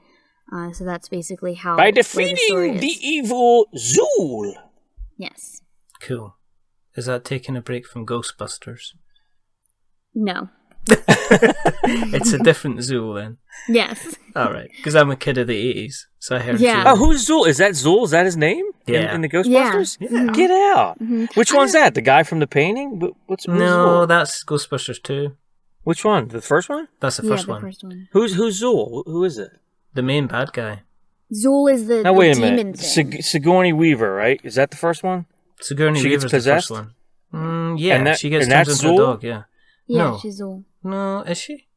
So that's basically how. By the story defeating is. the evil Zool. Yes. Cool. Is that taking a break from Ghostbusters? No. It's a different Zool then. Yes. All right, because I'm a kid of the 80s, so I heard Yeah. Zool. Oh, who's Zool? Is that Zool? Is that his name? Yeah. In the Ghostbusters? Yeah. Get out. Which one's that? The guy from the painting? Who's No, Zool? that's Ghostbusters 2. Which one? The first one? That's the Yeah, first the one. first one. Who's Zool? Who is it? The main bad guy. Zool is the, Now the wait a demon minute. thing. Sigourney Weaver, right? Is that the first one? Sigourney She gets Weaver's the possessed? first one. Yeah, And that- she gets and turned that's into a Zool? dog, yeah. Yeah, No. she's Zool. No, is she?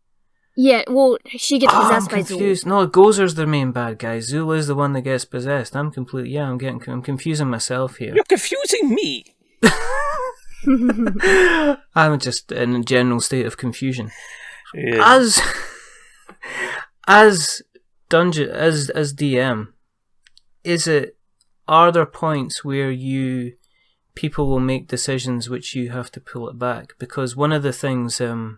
Yeah, well, she gets possessed I'm by Zool. confused. No, Gozer's the main bad guy. Zool is the one that gets possessed. I'm confusing myself here. You're confusing me. I'm just in a general state of confusion. Yeah. As DM, are there points where people will make decisions which you have to pull it back? Because one of the things I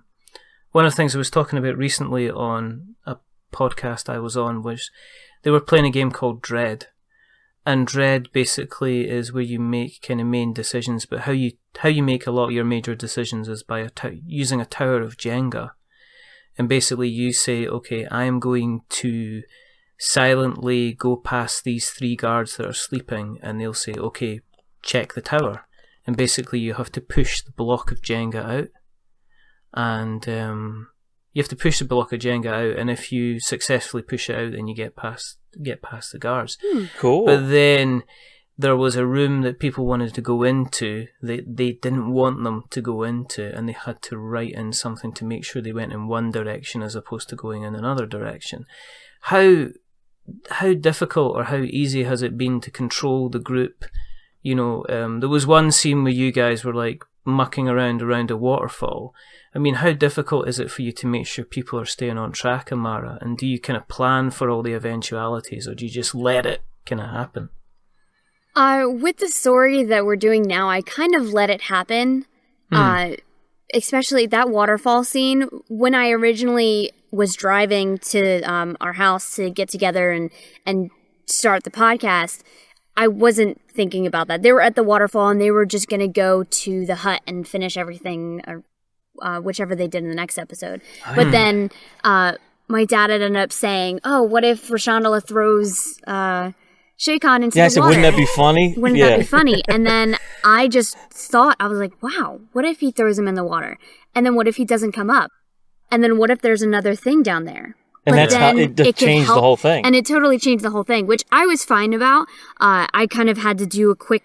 was talking about recently on a podcast I was on was they were playing a game called Dread, and Dread basically is where you make kind of main decisions, but how you make a lot of your major decisions is by using a tower of Jenga. And basically you say, okay, I am going to silently go past these 3 guards that are sleeping, and they'll say, okay, check the tower. And basically you have to push the block of Jenga out. And you have to push the block of Jenga out, and if you successfully push it out, then you get past the guards. Cool. But then there was a room that people wanted to go into. They didn't want them to go into, and they had to write in something to make sure they went in one direction as opposed to going in another direction. How difficult or how easy has it been to control the group? You know, there was one scene where you guys were like mucking around a waterfall. I mean, how difficult is it for you to make sure people are staying on track, Amara? And do you kind of plan for all the eventualities, or do you just let it kind of happen? With the story that we're doing now, I kind of let it happen. Especially that waterfall scene. When I originally was driving to our house to get together and start the podcast, I wasn't thinking about that. They were at the waterfall and they were just going to go to the hut and finish everything, whichever they did in the next episode. But then my dad ended up saying, oh, what if Rashandala throws Shaycon into the water? Yeah, I said, wouldn't that be funny? Wouldn't that be funny? And then I just thought, I was like, wow, what if he throws him in the water? And then what if he doesn't come up? And then what if there's another thing down there? And But that's how then it could changed the help- whole thing. And it totally changed the whole thing, which I was fine about. I kind of had to do a quick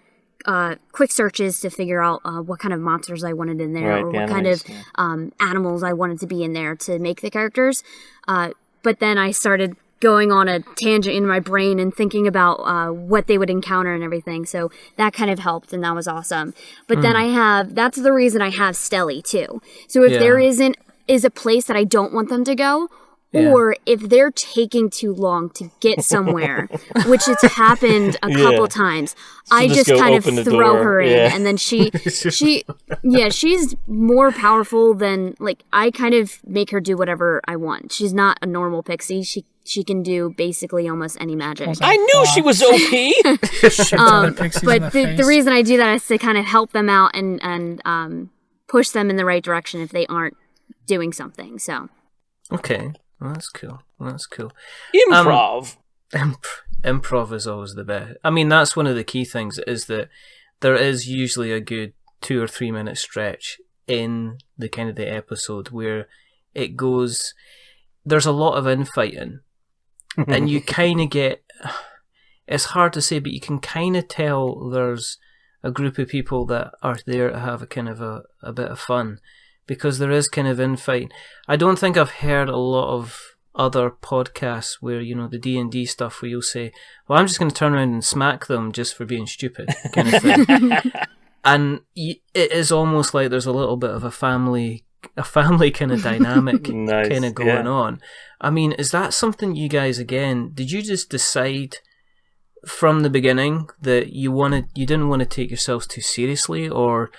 searches to figure out what kind of monsters I wanted in there, Right, or the what kind enemies, of animals I wanted to be in there to make the characters. But then I started going on a tangent in my brain and thinking about what they would encounter and everything. So that kind of helped, and that was awesome. But then that's the reason I have Stelly too. So if there is a place that I don't want them to go, Or if they're taking too long to get somewhere, which it's happened a couple times, I just kind of throw her in, and then she's more powerful than, like, I kind of make her do whatever I want. She's not a normal pixie. She can do basically almost any magic. I knew she was OP. But the reason I do that is to kind of help them out and push them in the right direction if they aren't doing something. So. Okay. Well, that's cool. Improv. Improv is always the best. I mean, that's one of the key things, is that there is usually a good 2 or 3 minute stretch in the kind of the episode where it goes, there's a lot of infighting, and you kind of get, it's hard to say, but you can kind of tell there's a group of people that are there to have a kind of a bit of fun, because there is kind of infighting. I don't think I've heard a lot of other podcasts where, you know, the D&D stuff where you'll say, well, I'm just going to turn around and smack them just for being stupid, kind of thing. And it is almost like there's a little bit of a family kind of didynamic kind of going on. I mean, is that something you guys, again, did you just decide from the beginning that you didn't want to take yourselves too seriously, or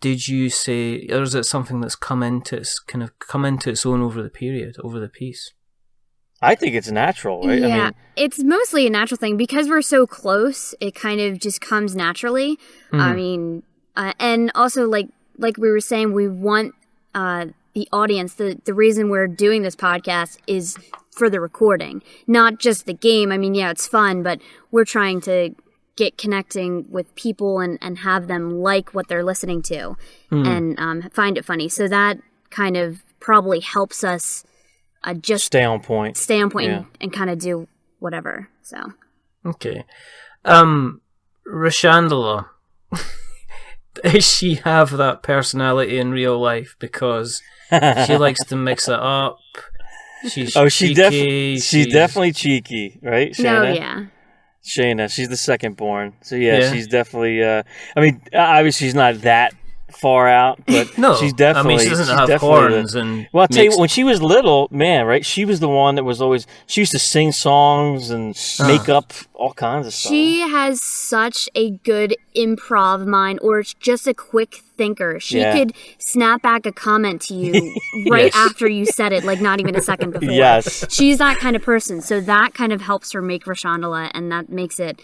did you say, or is it something that's come into its own over the piece? I think it's natural, right? Yeah, I mean, it's mostly a natural thing because we're so close. It kind of just comes naturally. I mean, and also like we were saying, we want the audience. The reason we're doing this podcast is for the recording, not just the game. I mean, yeah, it's fun, but we're trying to get connecting with people and have them like what they're listening to and find it funny. So that kind of probably helps us just stay on point and kind of do whatever. So okay, Rashandala, does she have that personality in real life? Because she likes to mix it up. She's cheeky. She's definitely cheeky, right, Shayna? No, yeah. Shayna, she's the second born. So yeah. She's definitely I mean, obviously she's not that far out, but no, she's definitely. I mean, she doesn't have horns and. Well, I'll tell you, when she was little, man, right? She was the one that was always. She used to sing songs and make up all kinds of stuff. She has such a good improv mind, or just a quick thinker. She could snap back a comment to you right after you said it, like not even a second before. Yes, she's that kind of person. So that kind of helps her make Rashandala, and that makes it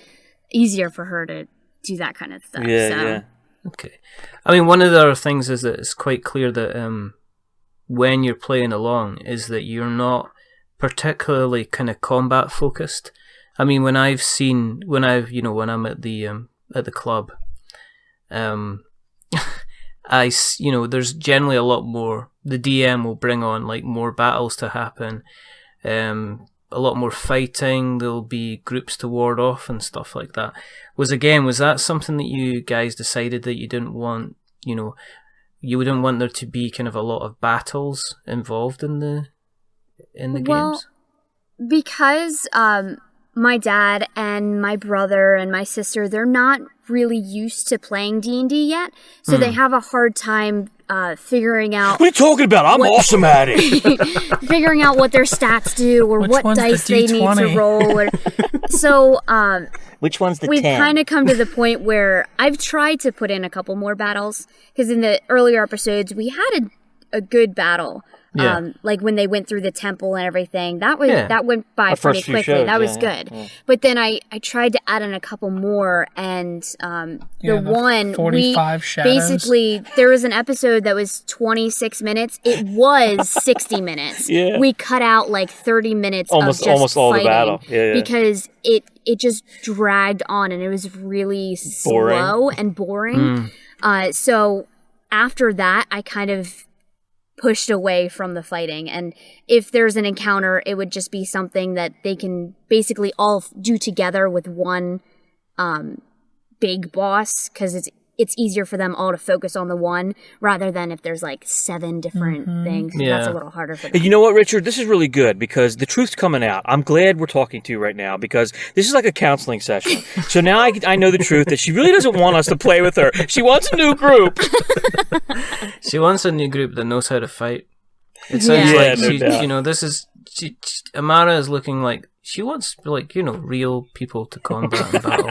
easier for her to do that kind of stuff. Yeah. Okay. I mean, one of the other things is that it's quite clear that when you're playing along is that you're not particularly kind of combat focused. I mean, when I'm at the club, there's generally a lot more. The DM will bring on like more battles to happen, a lot more fighting. There'll be groups to ward off and stuff like that. Was that something that you guys decided that you didn't want? You know, you wouldn't want there to be kind of a lot of battles involved in the games? Because my dad and my brother and my sister, they're not really used to playing D&D yet, so they have a hard time figuring out. What are you talking about? I'm awesome at it. Figuring out what their stats do, or what dice they need to roll. So which one's the 10? We've kind of come to the point where I've tried to put in a couple more battles, because in the earlier episodes we had a good battle. Like when they went through the temple and everything, that went by pretty quickly. That was good. Yeah. But then I tried to add in a couple more, and the 45 shadows. Basically, there was an episode that was 26 minutes. It was 60 minutes. Yeah. We cut out like 30 minutes of just all fighting, the battle. Yeah. Because it just dragged on, and it was really slow and boring. So after that, I kind of pushed away from the fighting, and if there's an encounter, it would just be something that they can basically all do together with one big boss, because it's easier for them all to focus on the one, rather than if there's like 7 different things. That's a little harder for them. You know what, Richard? This is really good, because the truth's coming out. I'm glad we're talking to you right now, because this is like a counseling session. So now I know the truth, that she really doesn't want us to play with her. She wants a new group. She wants a new group that knows how to fight. It sounds like Amara is looking like she wants, like, real people to combat and battle.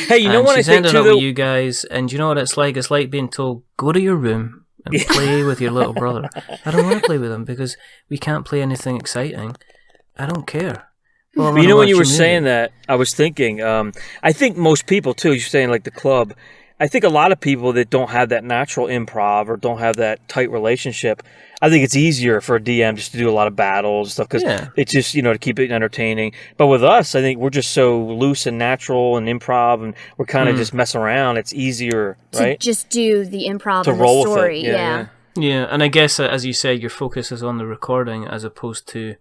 Hey, you know what I she's think ended too? up with you guys, and you know what it's like? It's like being told, go to your room and play with your little brother. I don't want to play with him because we can't play anything exciting. I don't care. Well, when you were saying that, I was thinking, I think most people too, you're saying like the club, I think a lot of people that don't have that natural improv or don't have that tight relationship, I think it's easier for a DM just to do a lot of battles and stuff because it's just, to keep it entertaining. But with us, I think we're just so loose and natural and improv and we're kind of just messing around. It's easier, right? To just do the improv to and roll the story. with it. Yeah, and I guess, as you said, your focus is on the recording as opposed to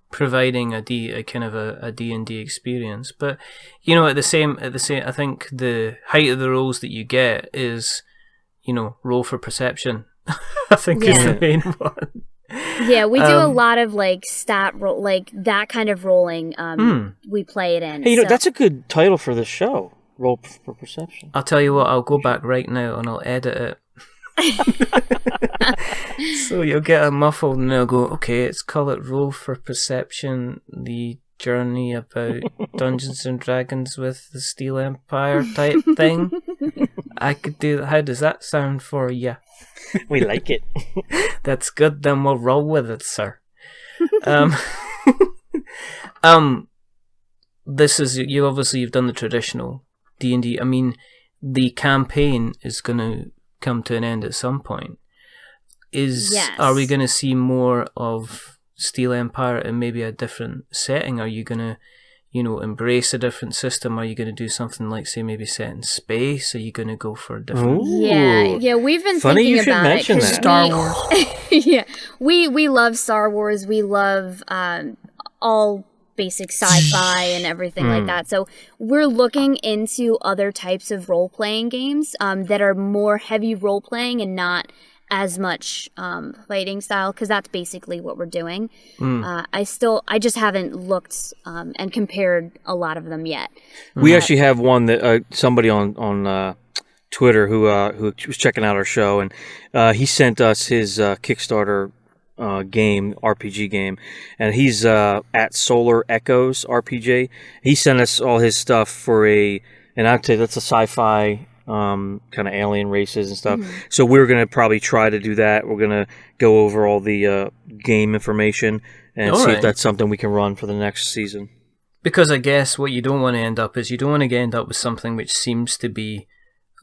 providing a D&D experience. But at the same I think the height of the rolls that you get is roll for perception. I think is the main one. Yeah, we do a lot of like stat roll, like that kind of rolling. We play it in. Hey, that's a good title for the show. Roll for perception. I'll tell you what, I'll go back right now and I'll edit it. So you'll get a muffled and they'll go, okay, let's call it Roll for Perception, the journey about Dungeons and Dragons with the Steel Empire type thing. I could do that. How does that sound for you? We like it. That's good, then we'll roll with it, sir. This is, you've done the traditional D&D. I mean, the campaign is going to come to an end at some point. Are we going to see more of Steel Empire in maybe a different setting? Are you going to, embrace a different system? Are you going to do something like, say, maybe set in space? Are you going to go for a different... Yeah, we've been Funny thinking about it. That. Star Wars. Yeah, we love Star Wars. We love all basic sci-fi and everything like that. So we're looking into other types of role-playing games that are more heavy role-playing and not as much fighting style, because that's basically what we're doing. I just haven't looked and compared a lot of them yet. We actually have one that somebody on Twitter who was checking out our show, and he sent us his Kickstarter RPG game, and he's at Solar Echoes RPG. He sent us all his stuff for and I'd say that's a sci-fi kind of alien races and stuff. So we're going to probably try to do that. We're going to go over all the game information and see if that's something we can run for the next season. Because I guess what you don't want to end up is you don't want to end up with something which seems to be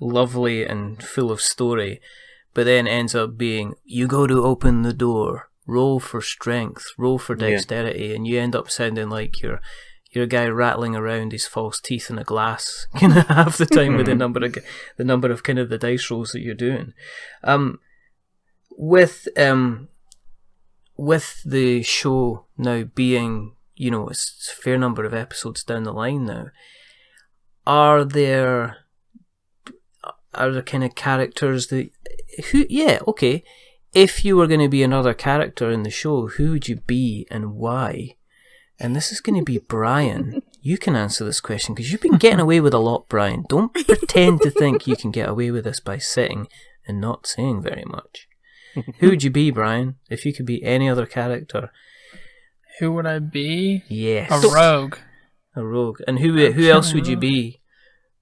lovely and full of story, but then ends up being, you go to open the door, roll for strength, roll for dexterity, and you end up sounding like you're a guy rattling around his false teeth in a glass kind of half the time with the number of kind of the dice rolls that you're doing. With the show now being, it's a fair number of episodes down the line now, are there kind of characters that if you were going to be another character in the show, who would you be and why? And this is going to be Brian. You can answer this question because you've been getting away with a lot, Brian. Don't pretend to think you can get away with this by sitting and not saying very much. Who would you be, Brian, if you could be any other character? Who would I be? Yes. A rogue. A rogue. And who else would you be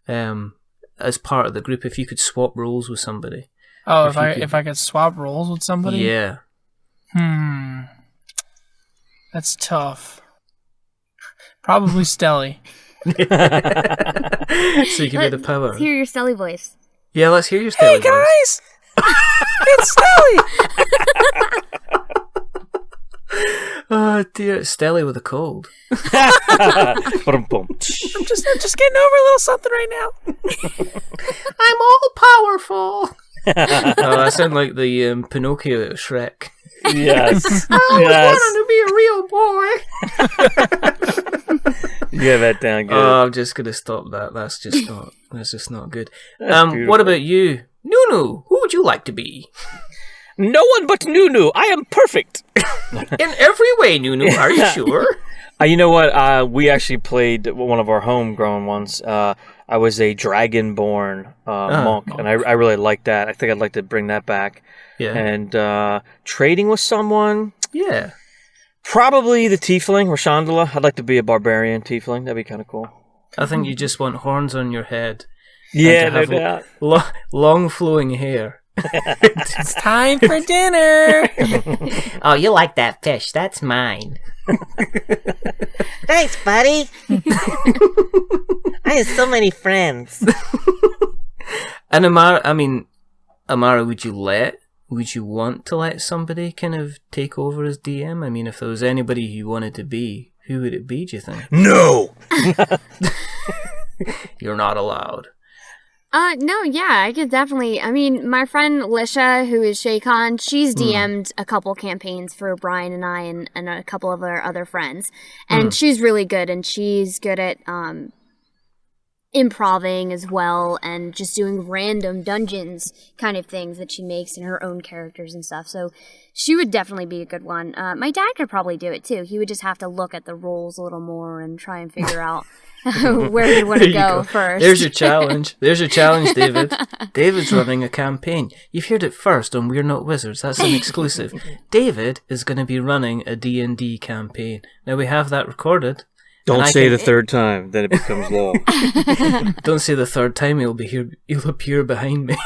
as part of the group if you could swap roles with somebody? Oh, if I could swap roles with somebody? Yeah. That's tough. Probably Stelly. So you can be the power. Let's hear your Stelly voice. Yeah, let's hear your Stelly voice. Hey guys! It's Stelly! Oh dear, it's Stelly with a cold. I'm just getting over a little something right now. I'm all powerful. Oh, I sound like the Pinocchio at Shrek. Yes. I was wanting to be a real boy. Yeah, that down good. Oh, I'm just gonna stop that. That's just not good. What about you, Nunu? Who would you like to be? No one but Nunu. I am perfect. In every way, Nunu. Are you sure? You know what? We actually played one of our homegrown ones. I was a dragonborn monk, and I really liked that. I think I'd like to bring that back. Yeah. And trading with someone. Yeah. Probably the tiefling, Rashandala. I'd like to be a barbarian tiefling. That'd be kind of cool. I think you just want horns on your head. Yeah, and to no have doubt. long flowing hair. It's time for dinner. Oh, you like that fish? That's mine. Thanks, buddy. I have so many friends. And Amara, would you want to let somebody kind of take over as DM? I mean, if there was anybody you wanted to be, who would it be, do you think? No! You're not allowed. No, yeah, I could definitely. I mean, my friend Lisha, who is Shaycon, she's DM'd a couple campaigns for Brian and I and a couple of our other friends. And she's really good, and she's good at improving as well, and just doing random dungeons kind of things that she makes in her own characters and stuff. So she would definitely be a good one. My dad could probably do it too. He would just have to look at the rules a little more and try and figure out where he'd want to go first. There's your challenge. There's your challenge, David. David's running a campaign. You've heard it first on We're Not Wizards. That's an exclusive. David is going to be running a D&D campaign. Now, we have that recorded. Don't say the third time, then it becomes law. Don't say the third time, he'll appear behind me.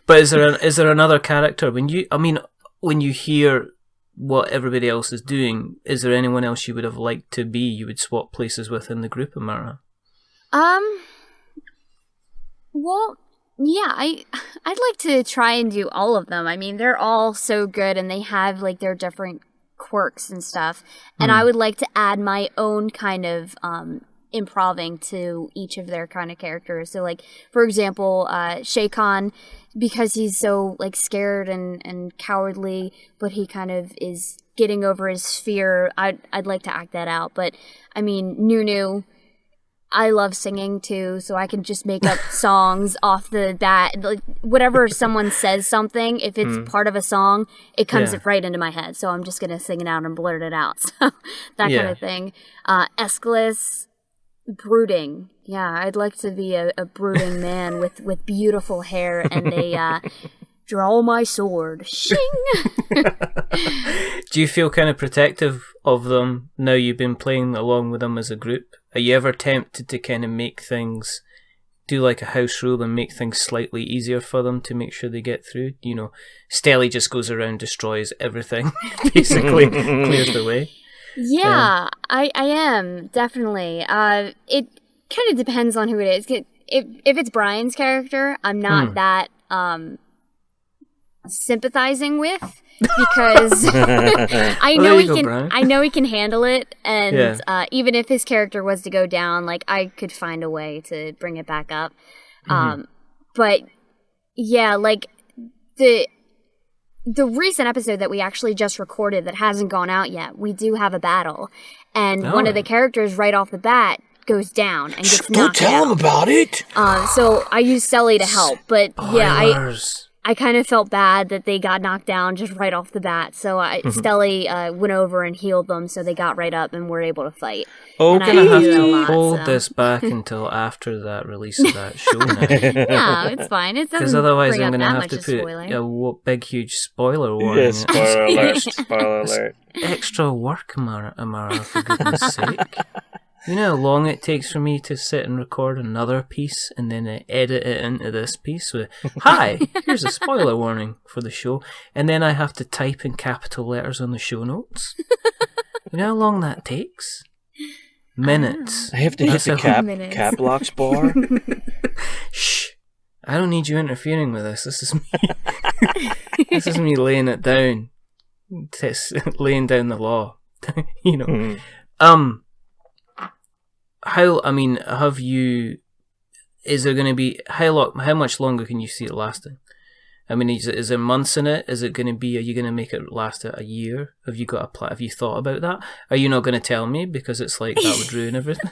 But is there another character when you hear what everybody else is doing, is there anyone else you would have liked to be, you would swap places with in the group, Amara? Well, yeah, I'd like to try and do all of them. I mean, they're all so good, and they have like their different quirks and stuff, and I would like to add my own kind of improving to each of their kind of characters. So like, for example, Shaycon, because he's so like scared and cowardly, but he kind of is getting over his fear, I'd like to act that out. But I mean, Nunu, I love singing too, so I can just make up songs off the bat. Like, whatever someone says something, if it's part of a song, it comes right into my head. So I'm just gonna sing it out and blurt it out. So that kind of thing. Aeschylus, brooding. Yeah, I'd like to be a brooding man with beautiful hair and a draw my sword. Shing. Do you feel kind of protective of them now you've been playing along with them as a group? Are you ever tempted to kind of make things, do like a house rule and make things slightly easier for them to make sure they get through? You know, Stelly just goes around, destroys everything, basically clears the way. Yeah, I am, definitely. It kind of depends on who it is. If it's Brian's character, I'm not that sympathizing with, because I know he can handle it, and even if his character was to go down, like I could find a way to bring it back up. But yeah, like the recent episode that we actually just recorded that hasn't gone out yet, we do have a battle, and one of the characters right off the bat goes down and gets knocked out. Don't tell him about it. So I used Stelly to help, but I kind of felt bad that they got knocked down just right off the bat. So Stelly went over and healed them, so they got right up and were able to fight. Oh, gonna have to hold this back until after that release of that show now. No, it's fine. It doesn't, because otherwise bring I'm up gonna that have to much put a big huge spoiler warning. Yeah, spoiler alert. Spoiler alert. Extra work, Amara, for goodness sake. You know how long it takes for me to sit and record another piece and then edit it into this piece with, hi, here's a spoiler warning for the show. And then I have to type in capital letters on the show notes. You know how long that takes? Minutes. I have to hit the cap locks bar. Shh. I don't need you interfering with this. This is me. This is me laying it down. Laying down the law. You know. Have you? Is there going to be how much longer can you see it lasting? I mean, is there months in it? Is it going to be? Are you going to make it last a year? Have you got a plan? Have you thought about that? Are you not going to tell me because it's like that would ruin everything?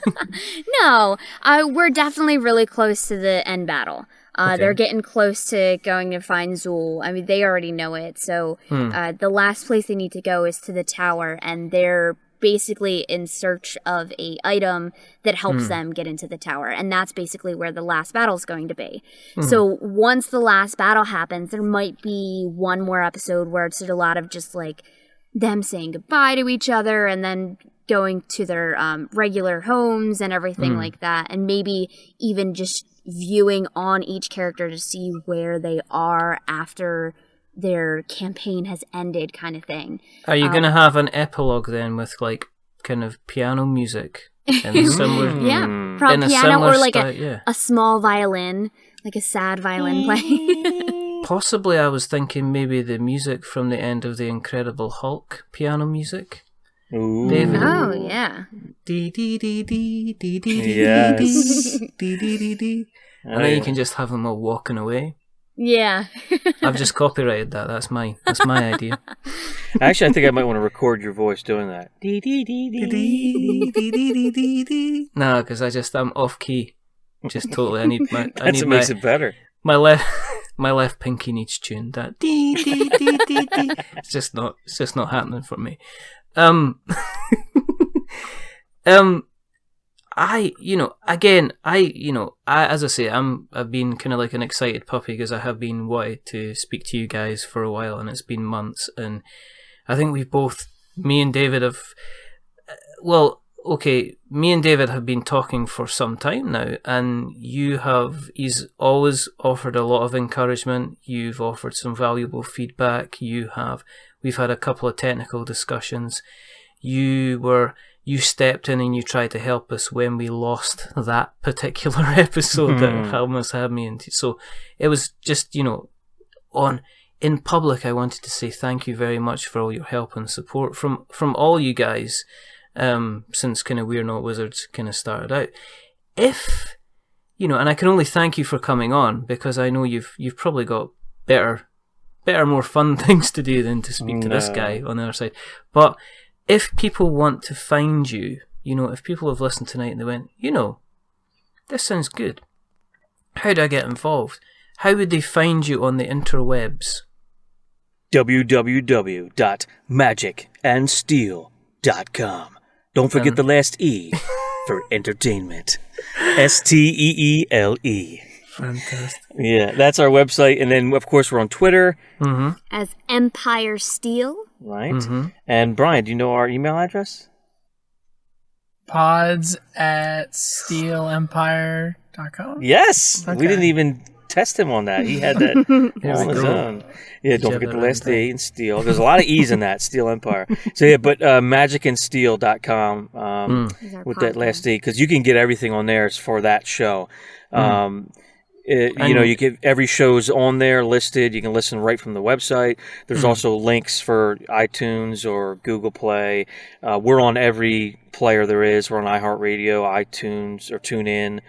No, we're definitely really close to the end battle. They're getting close to going to find Zool. I mean, they already know it. So the last place they need to go is to the tower, and they're basically in search of a item that helps them get into the tower, and that's basically where the last battle is going to be. So once the last battle happens, there might be one more episode where it's a lot of just like them saying goodbye to each other and then going to their regular homes and everything like that, and maybe even just viewing on each character to see where they are after their campaign has ended, kind of thing. Are you going to have an epilogue then with like kind of piano music and similar? Probably piano or like style, a small violin, like a sad violin playing. Possibly, I was thinking maybe the music from the end of the Incredible Hulk, piano music. Ooh. David. Oh yeah. Dee dee dee dee dee dee Yes. dee dee dee dee. And then you can just have them all walking away. Yeah. I've just copyrighted that. That's my idea. Actually, I think I might want to record your voice doing that. No, because I'm off key. Just totally. I need my. That's what makes it better. My left pinky needs tuned. That dee dee dee dee dee. It's just not happening for me. As I say, I've been kind of like an excited puppy because I have been wanting to speak to you guys for a while, and it's been months, and I think me and David have been talking for some time now, and he's always offered a lot of encouragement. You've offered some valuable feedback. We've had a couple of technical discussions. You stepped in and you tried to help us when we lost that particular episode that almost had me into. So it was just, in public, I wanted to say thank you very much for all your help and support from all you guys, since kind of We're Not Wizards kind of started out. If, and I can only thank you for coming on, because I know you've probably got better, more fun things to do than to speak to this guy on the other side. But if people want to find you, if people have listened tonight and they went, this sounds good, how do I get involved? How would they find you on the interwebs? www.magicandsteele.com. Don't forget the last E for entertainment. STEELE. Fantastic. Yeah, that's our website. And then, of course, we're on Twitter. As Empire Steel. Right. And Brian, do you know our email address? pods@steelempire.com. Yes. Okay. We didn't even test him on that. He had that on his own. Yeah, don't forget the last E in Steel. There's a lot of E's in that, Steel Empire. So yeah, but magicandsteele.com with that last E, because you can get everything on there for that show. You get every show's on there listed. You can listen right from the website. There's also links for iTunes or Google Play. We're on every player there is. We're on iHeartRadio, iTunes, or TuneIn,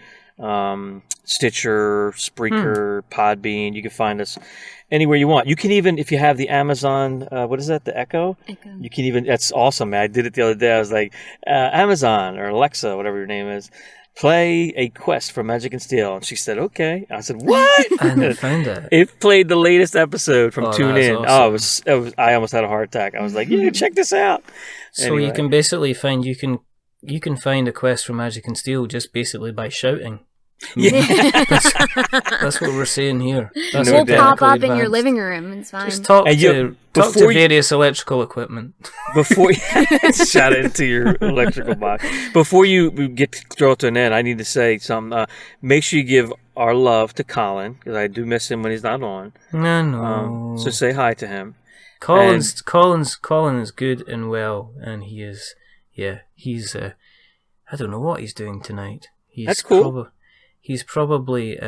Stitcher, Spreaker, Podbean. You can find us anywhere you want. You can even, if you have the Amazon, what is that, the Echo? You can even, that's awesome, man. I did it the other day. I was like, Amazon or Alexa, whatever your name is, play a quest for Magic and Steele. And she said, okay. I said, what? I found it. It played the latest episode from TuneIn. Awesome. It was, I almost had a heart attack. I was like, yeah, check this out. So Anyway. you can basically find, you can find a quest for Magic and Steele just basically by shouting. Yeah. That's what we're saying here. That's No We'll doubt. pop up in your advanced. living room. It's fine. Just talk And to various electrical equipment. Before you shout it into your electrical box. Before you get to throw it to an end, I need to say something. Make sure you give our love to Colin, because I do miss him when he's not on. No. So say hi to him. Colin is good and well, and he's I don't know what he's doing tonight. That's cool. He's probably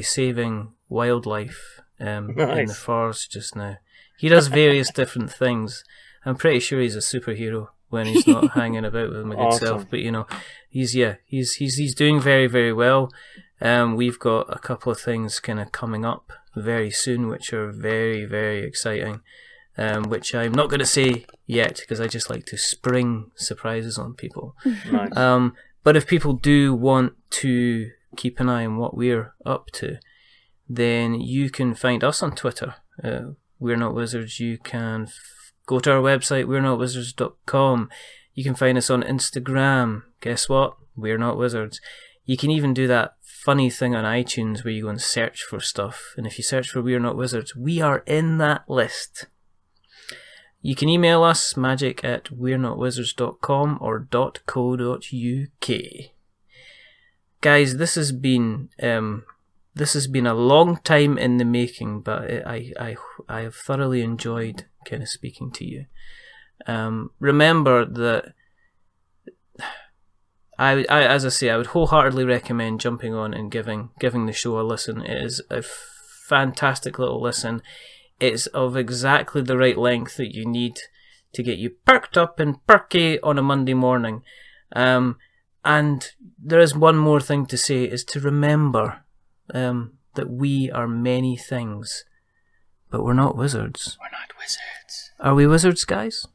saving wildlife in the forest just now. He does various different things. I'm pretty sure he's a superhero when he's not hanging about with my good self. But he's doing very, very well. We've got a couple of things kind of coming up very soon, which are very, very exciting. Which I'm not going to say yet because I just like to spring surprises on people. Nice. But if people do want to keep an eye on what we're up to, then you can find us on Twitter. We're Not Wizards. You can go to our website, we're notwizards.com. You can find us on Instagram. Guess what? We're Not Wizards. You can even do that funny thing on iTunes where you go and search for stuff. And if you search for We're Not Wizards, we are in that list. You can email us, magic@we'renotwizards.com or .co.uk. Guys, this has been a long time in the making, but I have thoroughly enjoyed kind of speaking to you. Remember that I as I say, I would wholeheartedly recommend jumping on and giving the show a listen. It is a fantastic little listen. It's of exactly the right length that you need to get you perked up and perky on a Monday morning. And there is one more thing to say, is to remember that we are many things, but we're not wizards. We're not wizards. Are we wizards, guys?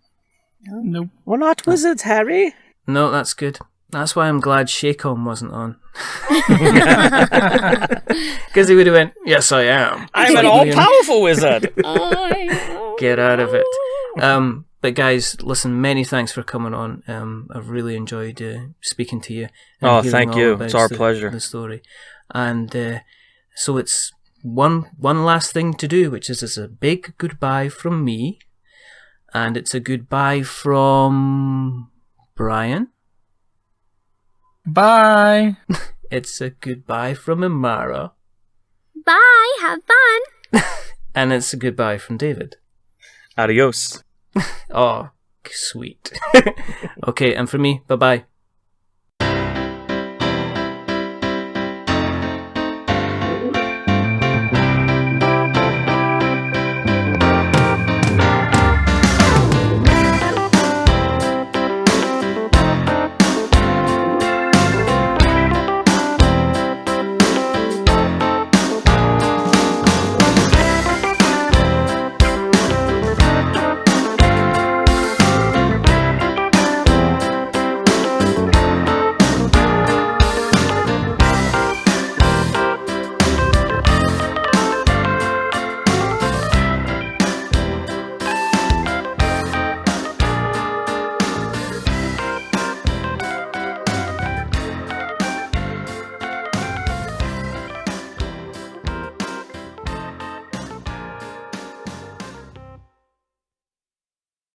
Nope. We're not wizards, Harry. No, that's good. That's why I'm glad Shaycom wasn't on. Because he would have went, yes, I am. I'm an all-powerful wizard. Get out of it. But guys, listen, many thanks for coming on. I've really enjoyed speaking to you. And Thank you. It's our pleasure. The story. And so it's one last thing to do, which is a big goodbye from me. And it's a goodbye from Brian. Bye. It's a goodbye from Amara. Bye. Have fun. And it's a goodbye from David. Adios. Oh, sweet. Okay, and for me, bye-bye.